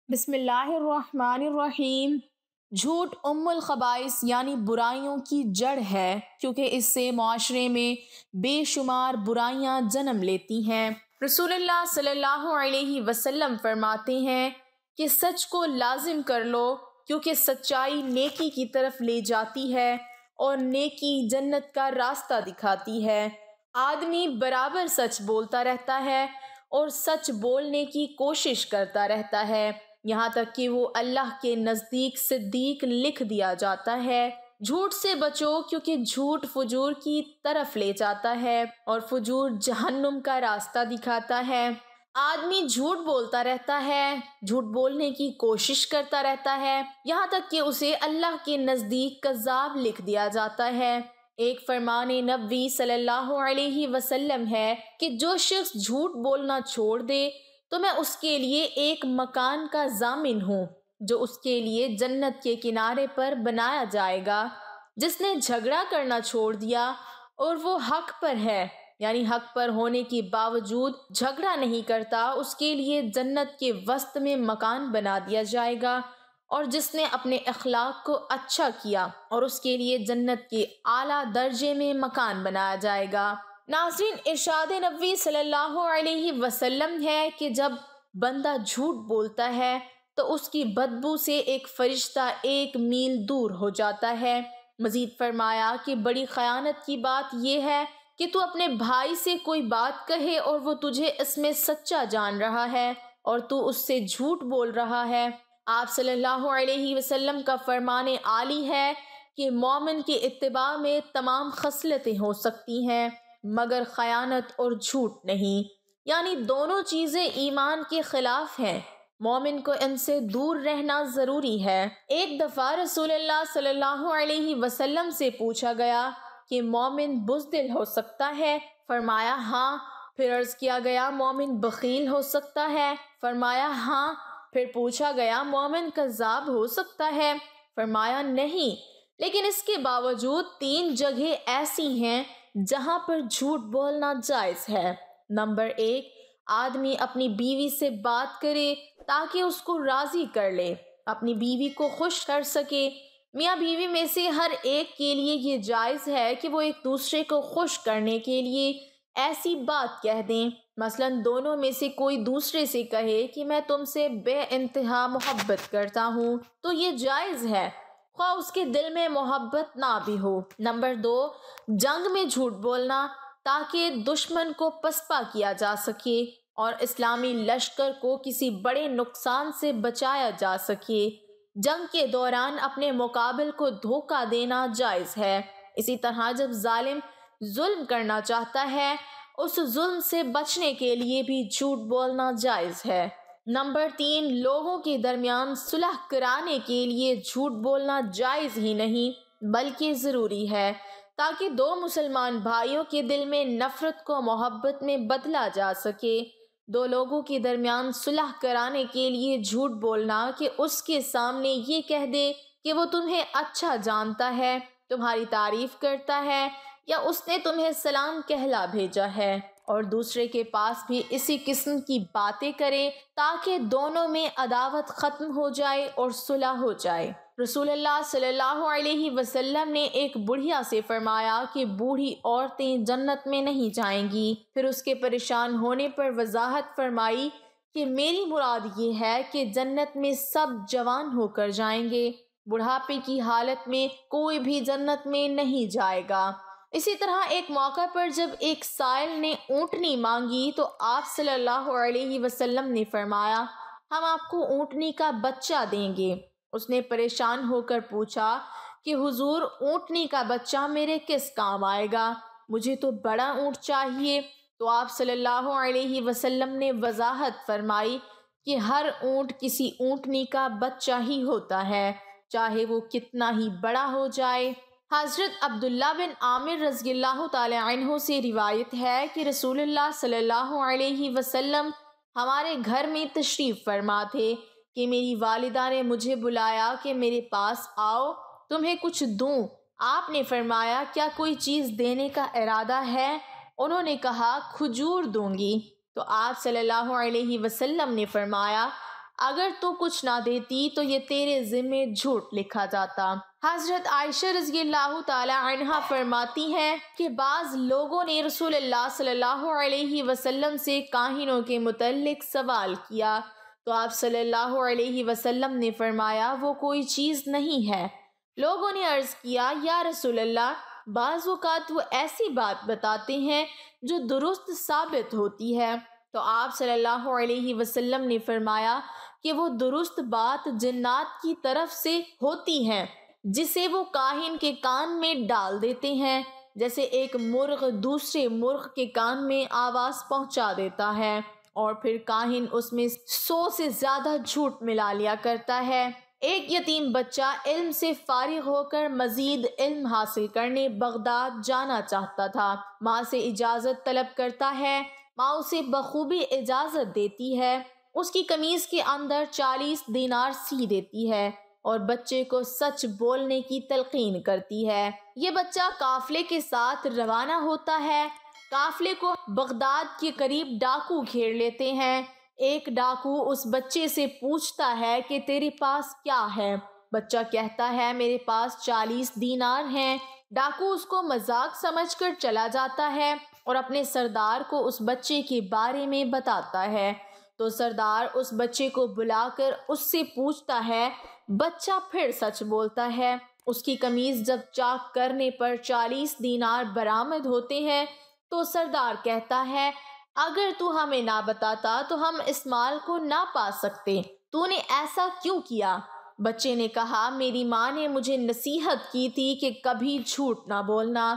بسم اللہ الرحمن الرحیم۔ جھوٹ الخبائث یعنی برائیوں کی جڑ ہے، کیونکہ اس سے معاشرے میں بے شمار برائیاں جنم لیتی ہیں۔ رسول اللہ صلی اللہ علیہ وسلم فرماتے ہیں کہ سچ کو لازم کر لو، کیونکہ سچائی نیکی کی طرف لے جاتی ہے اور نیکی جنت کا راستہ دکھاتی ہے۔ آدمی برابر سچ بولتا رہتا ہے اور سچ بولنے کی کوشش کرتا رہتا ہے، یہاں تک کہ وہ اللہ کے نزدیک صدیق لکھ دیا جاتا ہے۔ جھوٹ سے بچو، کیونکہ جھوٹ فجور کی طرف لے جاتا ہے اور فجور جہنم کا راستہ دکھاتا ہے۔ آدمی جھوٹ بولتا رہتا ہے، جھوٹ بولنے کی کوشش کرتا رہتا ہے، یہاں تک کہ اسے اللہ کے نزدیک کذاب لکھ دیا جاتا ہے۔ ایک فرمان نبوی صلی اللہ علیہ وسلم ہے کہ جو شخص جھوٹ بولنا چھوڑ دے تو میں اس کے لیے ایک مکان کا ضامن ہوں جو اس کے لیے جنت کے کنارے پر بنایا جائے گا۔ جس نے جھگڑا کرنا چھوڑ دیا اور وہ حق پر ہے، یعنی حق پر ہونے کے باوجود جھگڑا نہیں کرتا، اس کے لیے جنت کے وسط میں مکان بنا دیا جائے گا۔ اور جس نے اپنے اخلاق کو اچھا کیا اور اس کے لیے جنت کے اعلیٰ درجے میں مکان بنایا جائے گا۔ ناظرین، ارشاد نبوی صلی اللہ علیہ وسلم ہے کہ جب بندہ جھوٹ بولتا ہے تو اس کی بدبو سے ایک فرشتہ 1 میل دور ہو جاتا ہے۔ مزید فرمایا کہ بڑی خیانت کی بات یہ ہے کہ تو اپنے بھائی سے کوئی بات کہے اور وہ تجھے اس میں سچا جان رہا ہے اور تو اس سے جھوٹ بول رہا ہے۔ آپ صلی اللہ علیہ وسلم کا فرمان عالی ہے کہ مومن کے اتباع میں تمام خصلتیں ہو سکتی ہیں مگر خیانت اور جھوٹ نہیں، یعنی دونوں چیزیں ایمان کے خلاف ہیں، مومن کو ان سے دور رہنا ضروری ہے۔ ایک دفعہ رسول اللہ صلی اللہ علیہ وسلم سے پوچھا گیا کہ مومن بزدل ہو سکتا ہے؟ فرمایا ہاں۔ پھر عرض کیا گیا مومن بخیل ہو سکتا ہے؟ فرمایا ہاں۔ پھر پوچھا گیا مومن کذاب ہو سکتا ہے؟ فرمایا نہیں، لیکن اس کے باوجود 3 جگہیں ایسی ہیں جہاں پر جھوٹ بولنا جائز ہے۔ نمبر 1، آدمی اپنی بیوی سے بات کرے تاکہ اس کو راضی کر لے، اپنی بیوی کو خوش کر سکے۔ میاں بیوی میں سے ہر ایک کے لیے یہ جائز ہے کہ وہ ایک دوسرے کو خوش کرنے کے لیے ایسی بات کہہ دیں، مثلا دونوں میں سے کوئی دوسرے سے کہے کہ میں تم سے بے انتہا محبت کرتا ہوں، تو یہ جائز ہے، خواہ اس کے دل میں محبت نہ بھی ہو۔ نمبر 2، جنگ میں جھوٹ بولنا تاکہ دشمن کو پسپا کیا جا سکے اور اسلامی لشکر کو کسی بڑے نقصان سے بچایا جا سکے۔ جنگ کے دوران اپنے مقابل کو دھوکہ دینا جائز ہے۔ اسی طرح جب ظالم ظلم کرنا چاہتا ہے، اس ظلم سے بچنے کے لیے بھی جھوٹ بولنا جائز ہے۔ نمبر 3، لوگوں کے درمیان صلح کرانے کے لیے جھوٹ بولنا جائز ہی نہیں بلکہ ضروری ہے، تاکہ 2 مسلمان بھائیوں کے دل میں نفرت کو محبت میں بدلا جا سکے۔ 2 لوگوں کے درمیان صلح کرانے کے لیے جھوٹ بولنا کہ اس کے سامنے یہ کہہ دے کہ وہ تمہیں اچھا جانتا ہے، تمہاری تعریف کرتا ہے یا اس نے تمہیں سلام کہلا بھیجا ہے، اور دوسرے کے پاس بھی اسی قسم کی باتیں کرے تاکہ دونوں میں عداوت ختم ہو جائے اور صلح ہو جائے۔ رسول اللہ صلی اللہ علیہ وسلم نے ایک بڑھیا سے فرمایا کہ بوڑھی عورتیں جنت میں نہیں جائیں گی۔ پھر اس کے پریشان ہونے پر وضاحت فرمائی کہ میری مراد یہ ہے کہ جنت میں سب جوان ہو کر جائیں گے، بڑھاپے کی حالت میں کوئی بھی جنت میں نہیں جائے گا۔ اسی طرح ایک موقع پر جب ایک سائل نے اونٹنی مانگی تو آپ صلی اللہ علیہ وسلم نے فرمایا ہم آپ کو اونٹنی کا بچہ دیں گے۔ اس نے پریشان ہو کر پوچھا کہ حضور اونٹنی کا بچہ میرے کس کام آئے گا، مجھے تو بڑا اونٹ چاہیے۔ تو آپ صلی اللہ علیہ وسلم نے وضاحت فرمائی کہ ہر اونٹ کسی اونٹنی کا بچہ ہی ہوتا ہے، چاہے وہ کتنا ہی بڑا ہو جائے۔ حضرت عبداللہ بن عامر رضی اللہ تعالی عنہ سے روایت ہے کہ رسول اللہ صلی اللہ علیہ وسلم ہمارے گھر میں تشریف فرما تھے کہ میری والدہ نے مجھے بلایا کہ میرے پاس آؤ، تمہیں کچھ دوں۔ آپ نے فرمایا کیا کوئی چیز دینے کا ارادہ ہے؟ انہوں نے کہا کھجور دوں گی۔ تو آپ صلی اللہ علیہ وسلم نے فرمایا اگر تو کچھ نہ دیتی تو یہ تیرے ذمے جھوٹ لکھا جاتا۔ حضرت عائشہ رضی اللہ تعالی عنہا فرماتی ہیں کہ بعض لوگوں نے رسول اللہ صلی اللہ علیہ وسلم سے کاہنوں کے متعلق سوال کیا تو آپ صلی اللہ علیہ وسلم نے فرمایا وہ کوئی چیز نہیں ہے۔ لوگوں نے عرض کیا یا رسول اللہ، بعض اوقات وہ ایسی بات بتاتے ہیں جو درست ثابت ہوتی ہے، تو آپ صلی اللہ علیہ وسلم نے فرمایا کہ وہ درست بات جنات کی طرف سے ہوتی ہے جسے وہ کاہن کے کان میں ڈال دیتے ہیں، جیسے ایک مرغ دوسرے مرغ کے کان میں آواز پہنچا دیتا ہے اور پھر کاہن اس میں 100 سے زیادہ جھوٹ ملا لیا کرتا ہے۔ ایک یتیم بچہ علم سے فارغ ہو کر مزید علم حاصل کرنے بغداد جانا چاہتا تھا۔ ماں سے اجازت طلب کرتا ہے، ماں اسے بخوبی اجازت دیتی ہے، اس کی قمیض کے اندر 40 دینار سی دیتی ہے اور بچے کو سچ بولنے کی تلقین کرتی ہے۔ یہ بچہ قافلے کے ساتھ روانہ ہوتا ہے۔ قافلے کو بغداد کے قریب ڈاکو گھیر لیتے ہیں۔ ایک ڈاکو اس بچے سے پوچھتا ہے کہ تیرے پاس کیا ہے؟ بچہ کہتا ہے میرے پاس 40 دینار ہیں۔ ڈاکو اس کو مذاق سمجھ کر چلا جاتا ہے اور اپنے سردار کو اس بچے کے بارے میں بتاتا ہے، تو سردار اس بچے کو بلا کر اس سے پوچھتا ہے۔ بچہ پھر سچ بولتا ہے۔ اس کی قمیض جب چاک کرنے پر 40 دینار برآمد ہوتے ہیں تو سردار کہتا ہے اگر تو ہمیں نہ بتاتا تو ہم اس مال کو نہ پا سکتے، تو نے ایسا کیوں کیا؟ بچے نے کہا میری ماں نے مجھے نصیحت کی تھی کہ کبھی جھوٹ نہ بولنا۔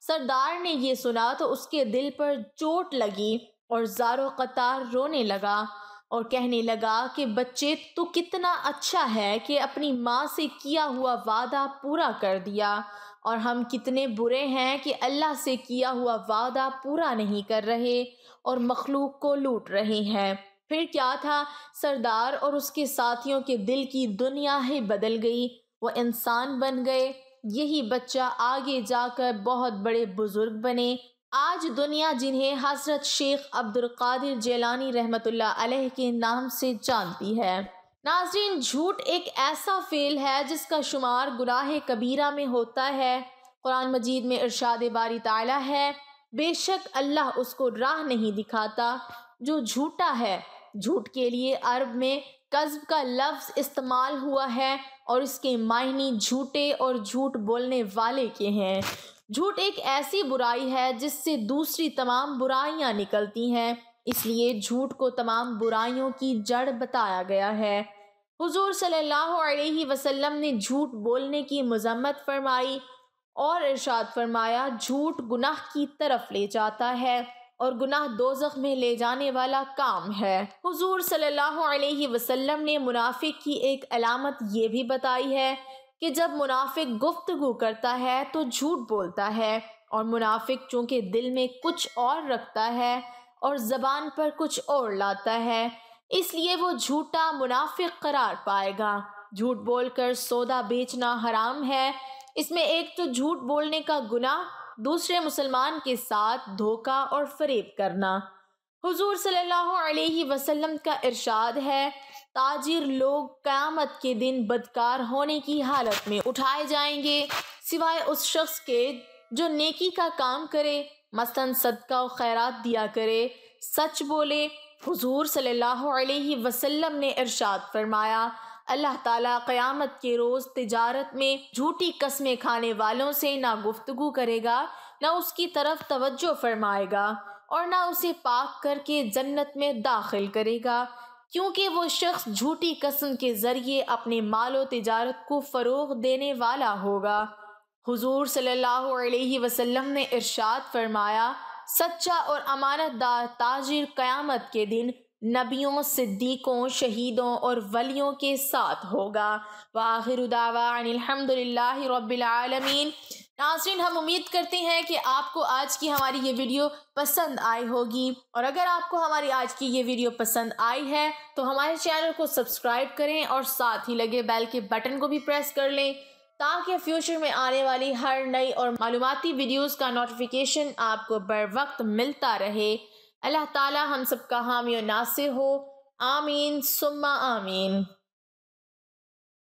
سردار نے یہ سنا تو اس کے دل پر چوٹ لگی اور زار و قطار رونے لگا اور کہنے لگا کہ بچے تو کتنا اچھا ہے کہ اپنی ماں سے کیا ہوا وعدہ پورا کر دیا، اور ہم کتنے برے ہیں کہ اللہ سے کیا ہوا وعدہ پورا نہیں کر رہے اور مخلوق کو لوٹ رہے ہیں۔ پھر کیا تھا، سردار اور اس کے ساتھیوں کے دل کی دنیا ہی بدل گئی، وہ انسان بن گئے۔ یہی بچہ آگے جا کر بہت بڑے بزرگ بنے۔ آج دنیا جنہیں حضرت شیخ عبد القادر جیلانی رحمۃ اللہ علیہ کے نام سے جانتی ہے۔ ناظرین، جھوٹ ایک ایسا فعل ہے جس کا شمار گناہ کبیرہ میں ہوتا ہے۔ قرآن مجید میں ارشاد باری تعالیٰ ہے بے شک اللہ اس کو راہ نہیں دکھاتا جو جھوٹا ہے۔ جھوٹ کے لیے عرب میں کذب کا لفظ استعمال ہوا ہے اور اس کے معنی جھوٹے اور جھوٹ بولنے والے کے ہیں۔ جھوٹ ایک ایسی برائی ہے جس سے دوسری تمام برائیاں نکلتی ہیں، اس لیے جھوٹ کو تمام برائیوں کی جڑ بتایا گیا ہے۔ حضور صلی اللہ علیہ وسلم نے جھوٹ بولنے کی مذمت فرمائی اور ارشاد فرمایا جھوٹ گناہ کی طرف لے جاتا ہے اور گناہ دوزخ میں لے جانے والا کام ہے۔ حضور صلی اللہ علیہ وسلم نے منافق کی ایک علامت یہ بھی بتائی ہے کہ جب منافق گفتگو کرتا ہے تو جھوٹ بولتا ہے، اور منافق چونکہ دل میں کچھ اور رکھتا ہے اور زبان پر کچھ اور لاتا ہے، اس لیے وہ جھوٹا منافق قرار پائے گا۔ جھوٹ بول کر سودا بیچنا حرام ہے۔ اس میں ایک تو جھوٹ بولنے کا گناہ، دوسرے مسلمان کے ساتھ دھوکہ اور فریب کرنا۔ حضور صلی اللہ علیہ وسلم کا ارشاد ہے تاجر لوگ قیامت کے دن بدکار ہونے کی حالت میں اٹھائے جائیں گے سوائے اس شخص کے جو نیکی کا کام کرے، مثلاً صدقہ و خیرات دیا کرے، سچ بولے۔ حضور صلی اللہ علیہ وسلم نے ارشاد فرمایا اللہ تعالیٰ قیامت کے روز تجارت میں جھوٹی قسمیں کھانے والوں سے نہ گفتگو کرے گا، نہ اس کی طرف توجہ فرمائے گا اور نہ اسے پاک کر کے جنت میں داخل کرے گا، کیونکہ وہ شخص جھوٹی قسم کے ذریعے اپنے مال و تجارت کو فروغ دینے والا ہوگا۔ حضور صلی اللہ علیہ وسلم نے ارشاد فرمایا سچا اور امانت دار تاجر قیامت کے دن نبیوں، صدیقوں، شہیدوں اور ولیوں کے ساتھ ہوگا۔ وآخر دعوانا الحمد للہ رب العالمین۔ ناظرین، ہم امید کرتے ہیں کہ آپ کو آج کی ہماری یہ ویڈیو پسند آئی ہوگی، اور اگر آپ کو ہماری آج کی یہ ویڈیو پسند آئی ہے تو ہمارے چینل کو سبسکرائب کریں اور ساتھ ہی لگے بیل کے بٹن کو بھی پریس کر لیں تاکہ فیوچر میں آنے والی ہر نئی اور معلوماتی ویڈیوز کا نوٹیفیکیشن آپ کو بر وقت ملتا رہے۔ اللہ تعالی ہم سب کا حامی و ناصر ہو۔ آمین ثم آمین۔